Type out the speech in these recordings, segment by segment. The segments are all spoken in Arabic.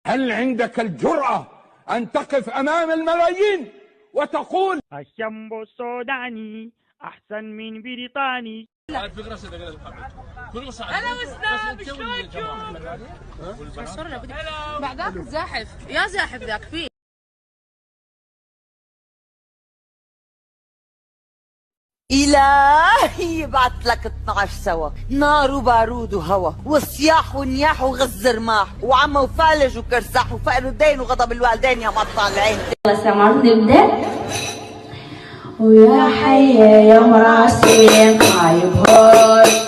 هل عندك الجرأة أن تقف أمام الملايين وتقول الشامبو السوداني أحسن من بريطاني؟ انا وسام شلونكم؟ بعدك زاحف يا زاحف ذاك فيه. إلهي يبعث لك 12 سوا، نار وبارود وهوا وصياح ونياح وغز رماح وعمى وفالج وكرساح وفقر ودين وغضب الوالدين يا مطلع العين. يلا سمعت نبدأ. ويا حي يا مراسين طايب هون.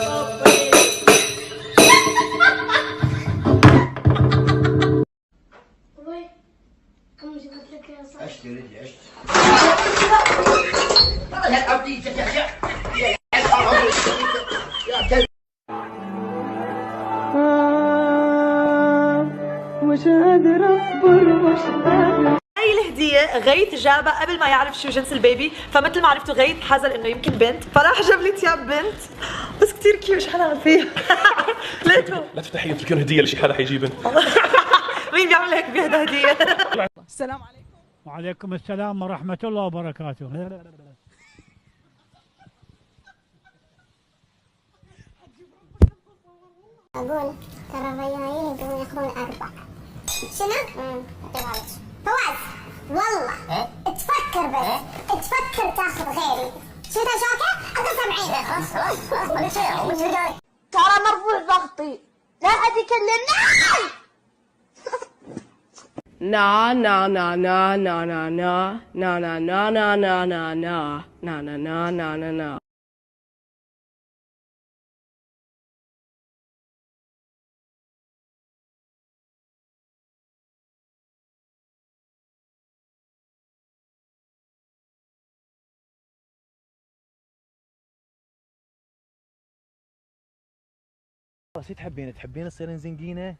مش قادر اصبر مش قادر. هاي الهدية غيث جابها قبل ما يعرف شو جنس البيبي، فمثل ما عرفتوا غيث حذر انه يمكن بنت، فراح جاب لي ثياب بنت بس كثير كيوت. شو حلوة فيها. ليكو لا تفتحي تركين هديه لشي حدا حيجيبن. مين بيعمل هيك بيهدى هدية؟ السلام عليكم. وعليكم السلام ورحمة الله وبركاته. أقول ترى الريايين يبغون ياخذون 4. شنو؟ فواز والله تفكر بس تفكر تاخذ غيري. شفتها شوكة؟ أقص 70. خلاص ترى مرفوع ضغطي لا أحد يكلمني. نا نا نا نا نا نا نا نا نا نا نا نا نا نا نا نا نا نا نا. شو تحبين تصيرين زنقينة؟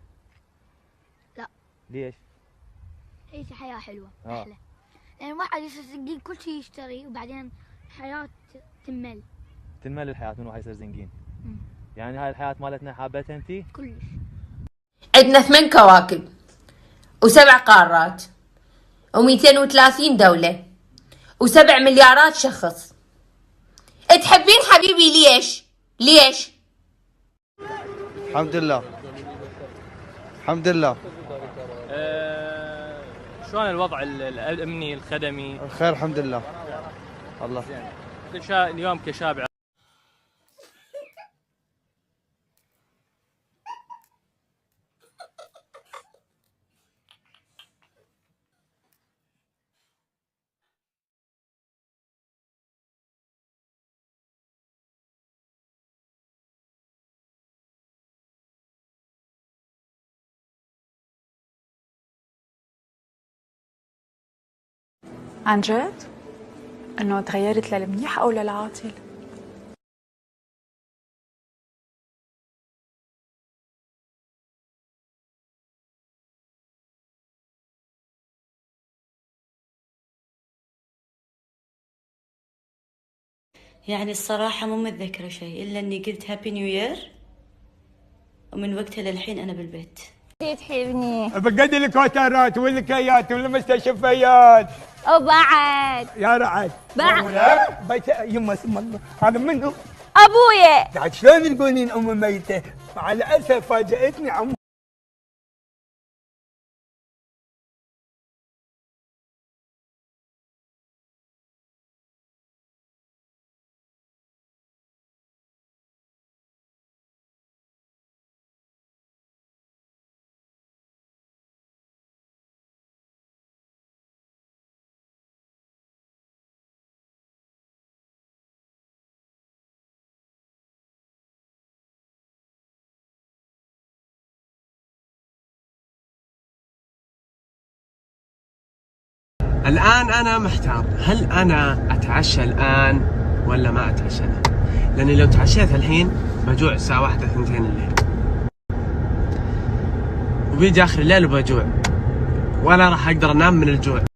لا. ليش؟ عيش حياة حلوة أحلى. يعني واحد يصير زنقين كل شيء يشتري وبعدين حياة تمل. تنمل الحياة من واحد يصير زنقين. يعني هاي الحياة مالتنا حابتها انتي؟ كلش. عندنا 8 كواكب و7 قارات و230 دولة و7 مليارات شخص. تحبين حبيبي ليش؟ ليش؟ الحمد لله. الحمد لله. شلون الوضع الامني الخدمي؟ بخير الحمد لله. الله. اليوم كشاب عن جد؟ انه تغيرت للمنيح او للعاطل؟ يعني الصراحة مو متذكرة شيء إلا إني قلت هابي نيو يير، ومن وقتها للحين أنا بالبيت. تحبني بقد الكوترات والكيات والمستشفيات وبعد يا رعد بعد بيت يما اسم الله. هذا منو؟ أبويا. قاعد شلون تقولين ام ميته؟ مع الاسف فاجأتني عمو. الآن أنا محتار، هل أنا أتعشى الآن ولا ما أتعشى الآن؟ لأني لو تعشيت الحين بجوع الساعة 1 2 الليل، وبيجي آخر الليل وبجوع، ولا راح أقدر أنام من الجوع.